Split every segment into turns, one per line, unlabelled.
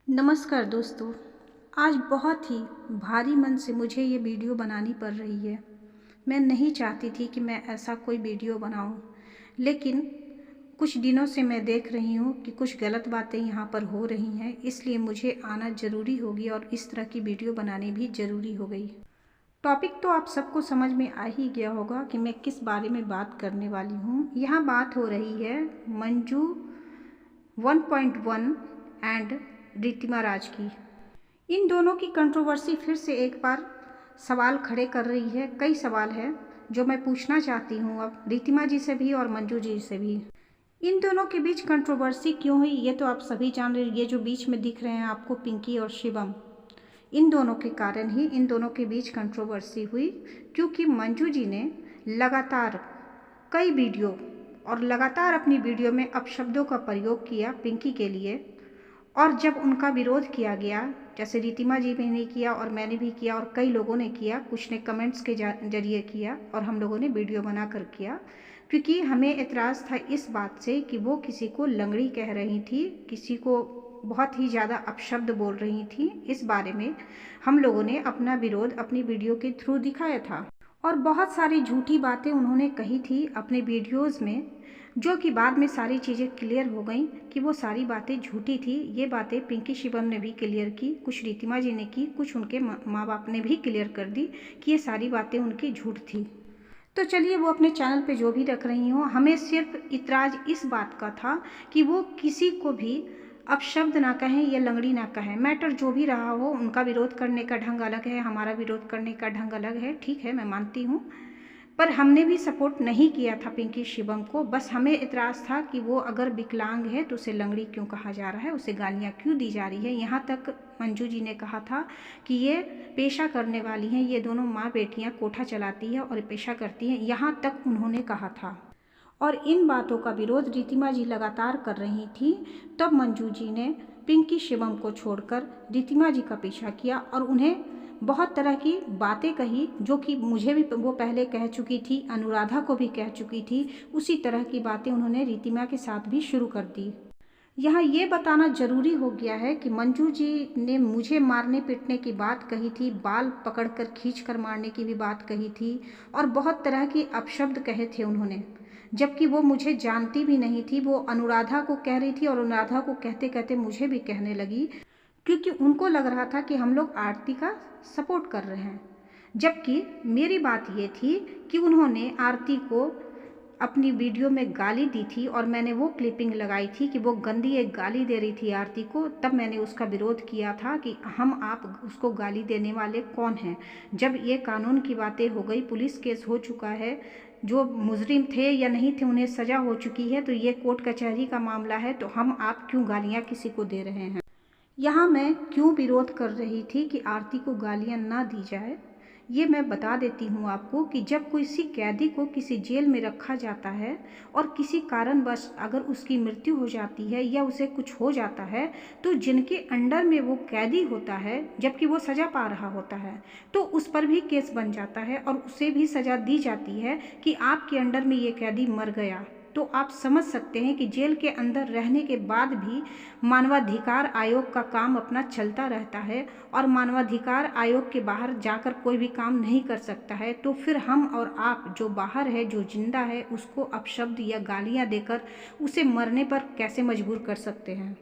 नमस्कार दोस्तों। आज बहुत ही भारी मन से मुझे ये वीडियो बनानी पड़ रही है। मैं नहीं चाहती थी कि मैं ऐसा कोई वीडियो बनाऊं, लेकिन कुछ दिनों से मैं देख रही हूं कि कुछ गलत बातें यहाँ पर हो रही हैं, इसलिए मुझे आना ज़रूरी होगी और इस तरह की वीडियो बनानी भी ज़रूरी हो गई। टॉपिक तो आप सबको समझ में आ ही गया होगा कि मैं किस बारे में बात करने वाली हूँ। यहाँ बात हो रही है मंजू 1.1 एंड रितिमा राज की। इन दोनों की कंट्रोवर्सी फिर से एक बार सवाल खड़े कर रही है। कई सवाल हैं जो मैं पूछना चाहती हूँ अब रितिमा जी से भी और मंजू जी से भी। इन दोनों के बीच कंट्रोवर्सी क्यों हुई ये तो आप सभी जान रहे हैं। ये जो बीच में दिख रहे हैं आपको पिंकी और शिवम, इन दोनों के कारण ही इन दोनों के बीच कंट्रोवर्सी हुई, क्योंकि मंजू जी ने लगातार कई वीडियो और लगातार अपनी वीडियो में अपशब्दों का प्रयोग किया पिंकी के लिए। और जब उनका विरोध किया गया, जैसे रितिमा जी ने किया और मैंने भी किया और कई लोगों ने किया, कुछ ने कमेंट्स के जरिए किया और हम लोगों ने वीडियो बना कर किया, क्योंकि हमें एतराज़ था इस बात से कि वो किसी को लंगड़ी कह रही थी, किसी को बहुत ही ज़्यादा अपशब्द बोल रही थी। इस बारे में हम लोगों ने अपना विरोध अपनी वीडियो के थ्रू दिखाया था और बहुत सारी झूठी बातें उन्होंने कही थी अपने वीडियोज़ में, जो कि बाद में सारी चीज़ें क्लियर हो गई कि वो सारी बातें झूठी थी। ये बातें पिंकी शिवम ने भी क्लियर की, कुछ रितिमा जी ने की, कुछ उनके माँ बाप ने भी क्लियर कर दी कि ये सारी बातें उनकी झूठ थी। तो चलिए, वो अपने चैनल पे जो भी रख रही हो, हमें सिर्फ इतराज़ इस बात का था कि वो किसी को भी अपशब्द ना कहें या लंगड़ी ना कहें। मैटर जो भी रहा हो, उनका विरोध करने का ढंग अलग है, हमारा विरोध करने का ढंग अलग है, ठीक है, मैं मानती हूँ। पर हमने भी सपोर्ट नहीं किया था पिंकी शिवम को। बस हमें इतराज़ था कि वो अगर विकलांग है तो उसे लंगड़ी क्यों कहा जा रहा है, उसे गालियाँ क्यों दी जा रही है। यहाँ तक मंजू जी ने कहा था कि ये पेशा करने वाली हैं, ये दोनों माँ बेटियाँ कोठा चलाती है और पेशा करती हैं, यहाँ तक उन्होंने कहा था। और इन बातों का विरोध रितिमा जी लगातार कर रही थी। तब मंजू जी ने पिंकी शिवम को छोड़कर रितिमा जी का पीछा किया और उन्हें बहुत तरह की बातें कही, जो कि मुझे भी वो पहले कह चुकी थी, अनुराधा को भी कह चुकी थी। उसी तरह की बातें उन्होंने रितिमा के साथ भी शुरू कर दी। यहाँ ये बताना ज़रूरी हो गया है कि मंजू जी ने मुझे मारने पीटने की बात कही थी, बाल पकड़कर खींचकर मारने की भी बात कही थी और बहुत तरह की अपशब्द कहे थे उन्होंने, जबकि वो मुझे जानती भी नहीं थी। वो अनुराधा को कह रही थी और अनुराधा को कहते कहते मुझे भी कहने लगी, क्योंकि उनको लग रहा था कि हम लोग आरती का सपोर्ट कर रहे हैं। जबकि मेरी बात ये थी कि उन्होंने आरती को अपनी वीडियो में गाली दी थी और मैंने वो क्लिपिंग लगाई थी कि वो गंदी एक गाली दे रही थी आरती को। तब मैंने उसका विरोध किया था कि हम आप उसको गाली देने वाले कौन हैं। जब ये कानून की बातें हो गई, पुलिस केस हो चुका है, जो मुजरिम थे या नहीं थे उन्हें सज़ा हो चुकी है, तो ये कोर्ट कचहरी का मामला है, तो हम आप क्यों गालियाँ किसी को दे रहे हैं। यहाँ मैं क्यों विरोध कर रही थी कि आरती को गालियाँ ना दी जाए, ये मैं बता देती हूँ आपको कि जब किसी कैदी को किसी जेल में रखा जाता है और किसी कारणवश अगर उसकी मृत्यु हो जाती है या उसे कुछ हो जाता है, तो जिनके अंडर में वो कैदी होता है, जबकि वो सज़ा पा रहा होता है, तो उस पर भी केस बन जाता है और उसे भी सज़ा दी जाती है कि आपके अंडर में ये कैदी मर गया। तो आप समझ सकते हैं कि जेल के अंदर रहने के बाद भी मानवाधिकार आयोग का काम अपना चलता रहता है और मानवाधिकार आयोग के बाहर जाकर कोई भी काम नहीं कर सकता है। तो फिर हम और आप जो बाहर है, जो जिंदा है, उसको अपशब्द या गालियां देकर उसे मरने पर कैसे मजबूर कर सकते हैं।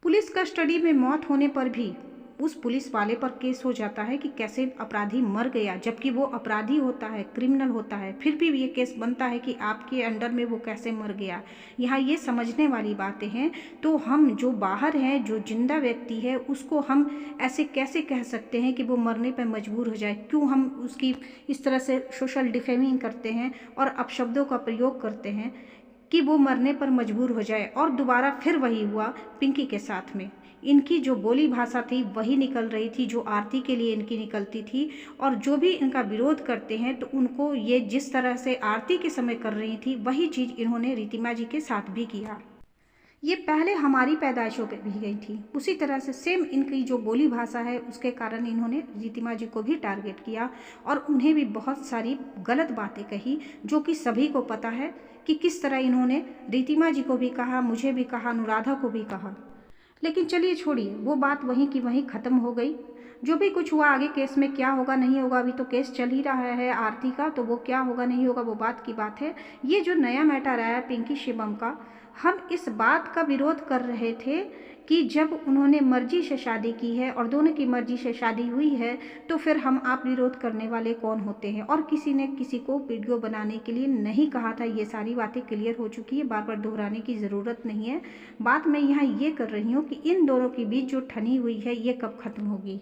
पुलिस कस्टडी में मौत होने पर भी उस पुलिस वाले पर केस हो जाता है कि कैसे अपराधी मर गया, जबकि वो अपराधी होता है, क्रिमिनल होता है, फिर भी ये केस बनता है कि आपके अंडर में वो कैसे मर गया। यहाँ ये समझने वाली बातें हैं। तो हम जो बाहर हैं, जो जिंदा व्यक्ति है, उसको हम ऐसे कैसे कह सकते हैं कि वो मरने पर मजबूर हो जाए। क्यों हम उसकी इस तरह से सोशल डिफेमिंग करते हैं और अपशब्दों का प्रयोग करते हैं कि वो मरने पर मजबूर हो जाए। और दोबारा फिर वही हुआ पिंकी के साथ में। इनकी जो बोली भाषा थी वही निकल रही थी जो आरती के लिए इनकी निकलती थी, और जो भी इनका विरोध करते हैं तो उनको ये जिस तरह से आरती के समय कर रही थी, वही चीज़ इन्होंने रितिमा जी के साथ भी किया। ये पहले हमारी पैदाइशों पे भी गई थी, उसी तरह से सेम इनकी जो बोली भाषा है उसके कारण इन्होंने रितिमा जी को भी टारगेट किया और उन्हें भी बहुत सारी गलत बातें कही, जो कि सभी को पता है कि किस तरह इन्होंने रितिमा जी को भी कहा, मुझे भी कहा, अनुराधा को भी कहा। लेकिन चलिए छोड़िए, वो बात वहीं की वहीं ख़त्म हो गई। जो भी कुछ हुआ, आगे केस में क्या होगा नहीं होगा, अभी तो केस चल ही रहा है आरती का, तो वो क्या होगा नहीं होगा वो बात की बात है। ये जो नया मैटर आया पिंकी शिवम का, हम इस बात का विरोध कर रहे थे कि जब उन्होंने मर्जी से शादी की है और दोनों की मर्जी से शादी हुई है, तो फिर हम आप विरोध करने वाले कौन होते हैं। और किसी ने किसी को वीडियो बनाने के लिए नहीं कहा था। ये सारी बातें क्लियर हो चुकी है, बार बार दोहराने की ज़रूरत नहीं है। बात मैं यहाँ ये कर रही हूँ कि इन दोनों के बीच जो ठनी हुई है ये कब ख़त्म होगी।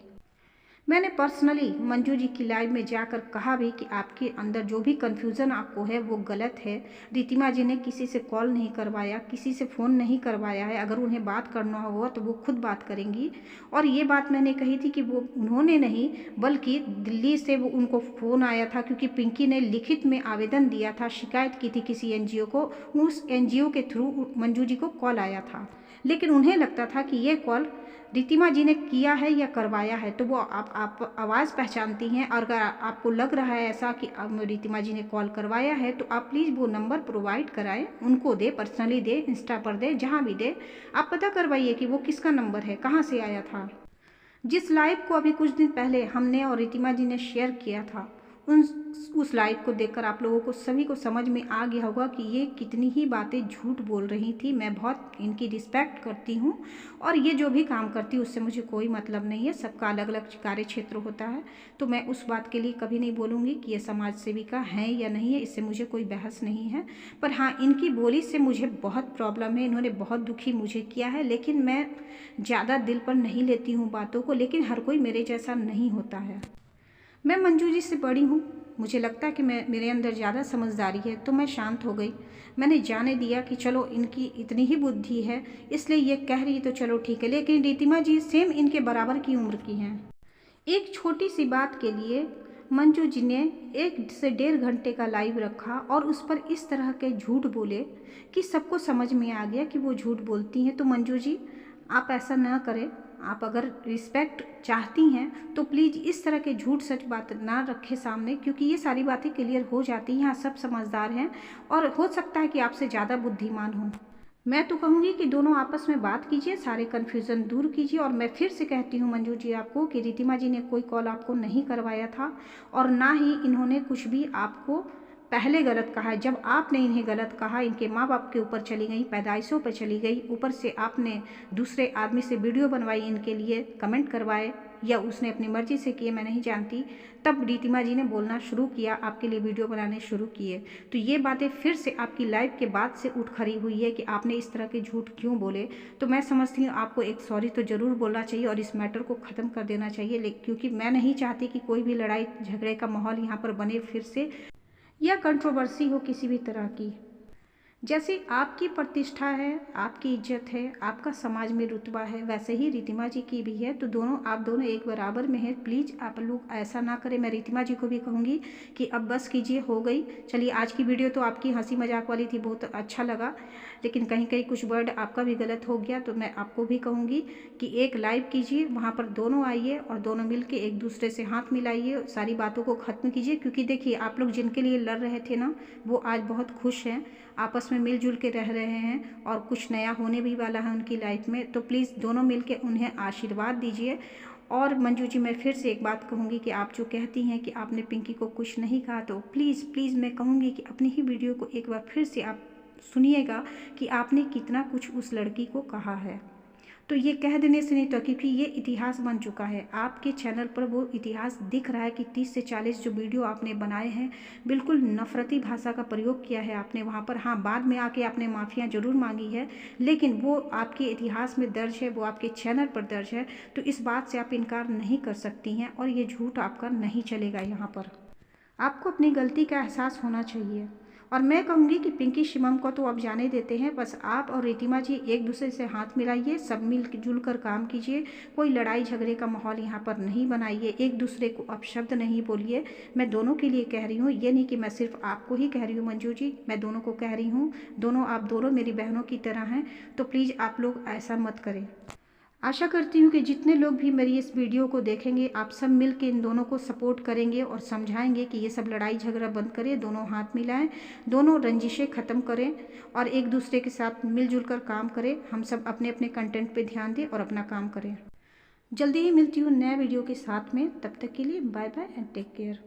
मैंने पर्सनली मंजू जी की लाइव में जाकर कहा भी कि आपके अंदर जो भी कन्फ्यूज़न आपको है वो गलत है। रितिमा जी ने किसी से कॉल नहीं करवाया, किसी से फ़ोन नहीं करवाया है। अगर उन्हें बात करना हुआ तो वो खुद बात करेंगी। और ये बात मैंने कही थी कि वो उन्होंने नहीं, बल्कि दिल्ली से वो उनको फ़ोन आया था, क्योंकि पिंकी ने लिखित में आवेदन दिया था, शिकायत की थी किसी एनजीओ को। उस एनजीओ के थ्रू मंजू जी को कॉल आया था, लेकिन उन्हें लगता था कि ये कॉल रितिमा जी ने किया है या करवाया है। तो वो आप आवाज़ पहचानती हैं, और अगर आपको लग रहा है ऐसा कि रितिमा जी ने कॉल करवाया है, तो आप प्लीज़ वो नंबर प्रोवाइड कराएं, उनको दे, पर्सनली दे, इंस्टा पर दे, जहाँ भी दे, आप पता करवाइए कि वो किसका नंबर है, कहाँ से आया था। जिस लाइव को अभी कुछ दिन पहले हमने और रितिमा जी ने शेयर किया था, उस लाइव को देखकर आप लोगों को सभी को समझ में आ गया होगा कि ये कितनी ही बातें झूठ बोल रही थी। मैं बहुत इनकी रिस्पेक्ट करती हूँ, और ये जो भी काम करती है उससे मुझे कोई मतलब नहीं है। सबका अलग अलग कार्य क्षेत्र होता है, तो मैं उस बात के लिए कभी नहीं बोलूँगी कि ये समाज सेविका है या नहीं है, इससे मुझे कोई बहस नहीं है। पर हाँ, इनकी बोली से मुझे बहुत प्रॉब्लम है, इन्होंने बहुत दुखी मुझे किया है, लेकिन मैं ज़्यादा दिल पर नहीं लेती हूँ बातों को। लेकिन हर कोई मेरे जैसा नहीं होता है। मैं मंजू जी से बड़ी हूँ, मुझे लगता है कि मेरे अंदर ज़्यादा समझदारी है, तो मैं शांत हो गई। मैंने जाने दिया कि चलो इनकी इतनी ही बुद्धि है, इसलिए ये कह रही तो चलो ठीक है। लेकिन रितिमा जी सेम इनके बराबर की उम्र की हैं। एक छोटी सी बात के लिए मंजू जी ने 1 से 1.5 घंटे का लाइव रखा और उस पर इस तरह के झूठ बोले कि सबको समझ में आ गया कि वो झूठ बोलती हैं। तो मंजू जी, आप ऐसा ना करें। आप अगर रिस्पेक्ट चाहती हैं तो प्लीज़ इस तरह के झूठ सच बात ना रखें सामने, क्योंकि ये सारी बातें क्लियर हो जाती हैं। यहाँ सब समझदार हैं, और हो सकता है कि आपसे ज़्यादा बुद्धिमान हों। मैं तो कहूँगी कि दोनों आपस में बात कीजिए, सारे कन्फ्यूज़न दूर कीजिए। और मैं फिर से कहती हूँ मंजू जी आपको कि रितिमा जी ने कोई कॉल आपको नहीं करवाया था, और ना ही इन्होंने कुछ भी आपको पहले गलत कहा है। जब आपने इन्हें गलत कहा, इनके माँ बाप के ऊपर चली गई, पैदाइशों पर चली गई, ऊपर से आपने दूसरे आदमी से वीडियो बनवाई, इनके लिए कमेंट करवाए, या उसने अपनी मर्जी से किए, मैं नहीं जानती। तब रितिमा जी ने बोलना शुरू किया, आपके लिए वीडियो बनाने शुरू किए। तो ये बातें फिर से आपकी लाइव के बाद से उठ खड़ी हुई है कि आपने इस तरह के झूठ क्यों बोले। तो मैं समझती हूँ आपको एक सॉरी तो ज़रूर बोलना चाहिए और इस मैटर को ख़त्म कर देना चाहिए, क्योंकि मैं नहीं चाहती कि कोई भी लड़ाई झगड़े का माहौल यहाँ पर बने फिर से, या कंट्रोवर्सी हो किसी भी तरह की। जैसे आपकी प्रतिष्ठा है, आपकी इज्जत है, आपका समाज में रुतबा है, वैसे ही रितिमा जी की भी है। तो आप दोनों एक बराबर में हैं। प्लीज़ आप लोग ऐसा ना करें। मैं रितिमा जी को भी कहूँगी कि अब बस कीजिए, हो गई। चलिए, आज की वीडियो तो आपकी हंसी मजाक वाली थी, बहुत अच्छा लगा, लेकिन कहीं कहीं कुछ वर्ड आपका भी गलत हो गया। तो मैं आपको भी कहूँगी कि एक लाइव कीजिए, वहाँ पर दोनों आइए और दोनों मिल के एक दूसरे से हाथ मिलाइए, सारी बातों को ख़त्म कीजिए। क्योंकि देखिए, आप लोग जिनके लिए लड़ रहे थे ना, वो आज बहुत खुश हैं, आपस में मिलजुल के रह रहे हैं, और कुछ नया होने भी वाला है उनकी लाइफ में। तो प्लीज़ दोनों मिलके उन्हें आशीर्वाद दीजिए। और मंजू जी, मैं फिर से एक बात कहूँगी कि आप जो कहती हैं कि आपने पिंकी को कुछ नहीं कहा, तो प्लीज़ प्लीज़ मैं कहूँगी कि अपनी ही वीडियो को एक बार फिर से आप सुनिएगा कि आपने कितना कुछ उस लड़की को कहा है। तो ये कह देने से नहीं तो, क्योंकि ये इतिहास बन चुका है आपके चैनल पर, वो इतिहास दिख रहा है कि 30 से 40 जो वीडियो आपने बनाए हैं, बिल्कुल नफरती भाषा का प्रयोग किया है आपने वहाँ पर। हाँ, बाद में आके आपने माफ़ियाँ ज़रूर मांगी है, लेकिन वो आपके इतिहास में दर्ज है, वो आपके चैनल पर दर्ज है। तो इस बात से आप इनकार नहीं कर सकती हैं, और ये झूठ आपका नहीं चलेगा यहाँ पर। आपको अपनी गलती का एहसास होना चाहिए। और मैं कहूँगी कि पिंकी शिवम को तो अब जाने देते हैं, बस आप और रितिमा जी एक दूसरे से हाथ मिलाइए, सब मिल जुल कर काम कीजिए। कोई लड़ाई झगड़े का माहौल यहाँ पर नहीं बनाइए, एक दूसरे को अपशब्द नहीं बोलिए। मैं दोनों के लिए कह रही हूँ, ये नहीं कि मैं सिर्फ आपको ही कह रही हूँ मंजू जी, मैं दोनों को कह रही हूँ। आप दोनों मेरी बहनों की तरह हैं, तो प्लीज़ आप लोग ऐसा मत करें। आशा करती हूँ कि जितने लोग भी मेरी इस वीडियो को देखेंगे आप सब मिल के इन दोनों को सपोर्ट करेंगे और समझाएंगे कि ये सब लड़ाई झगड़ा बंद करें, दोनों हाथ मिलाएं, दोनों रंजिशें ख़त्म करें और एक दूसरे के साथ मिलजुल कर काम करें। हम सब अपने अपने कंटेंट पे ध्यान दें और अपना काम करें। जल्दी ही मिलती हूँ नए वीडियो के साथ में, तब तक के लिए bye bye and take care.